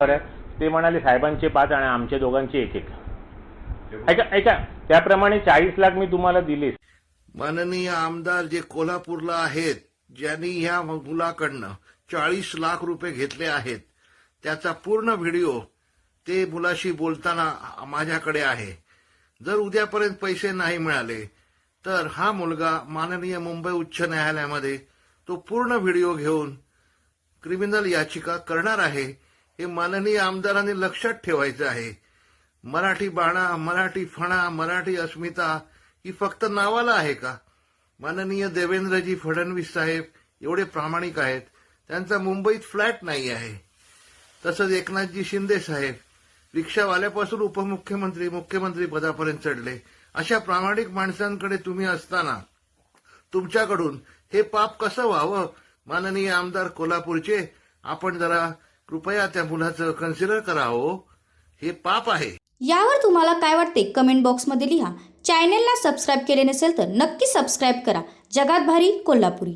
ते म्हणाले साहेबांचे 5 आणि आमचे दोघांचे 1-1. ऐका ऐका, त्याप्रमाणे 40 लाख मी तुम्हाला दिले. माननीय आमदार जे कोल्हापूरला आहेत, ज्यांनी ह्या मुलाकडनं 40 लाख रुपये घेतले आहेत, त्याचा पूर्ण व्हिडिओ ते मुलाशी बोलताना माझ्याकडे आहे. जर उद्यापर्यंत पैसे नाही मिळाले तर हा मुलगा माननीय मुंबई उच्च न्यायालयामध्ये तो पूर्ण व्हिडिओ घेऊन क्रिमिनल याचिका करणार आहे. हे माननीय आमदारांनी लक्षात ठेवायचं आहे. मराठी बाणा, मराठी फणा, मराठी अस्मिता ही फक्त नावाला आहे का? माननीय देवेंद्रजी फडणवीस साहेब एवढे प्रामाणिक आहेत, त्यांचा मुंबईत फ्लॅट नाही आहे. तसंच एकनाथजी शिंदे साहेब रिक्षावाल्यापासून उपमुख्यमंत्री, मुख्यमंत्री पदापर्यंत चढले. अशा प्रामाणिक माणसांकडे तुम्ही असताना तुमच्याकडून हे पाप कसं व्हावं? माननीय आमदार कोल्हापूरचे, आपण जरा कृपया त्या मुलाचं कन्सिडर करावं. हे पाप आहे. यावर तुम्हाला काय वाटते कमेंट बॉक्समध्ये लिहा. चॅनेलला सबस्क्राईब केले नसेल तर नक्की सबस्क्राईब करा. जगात भारी कोल्हापुरी.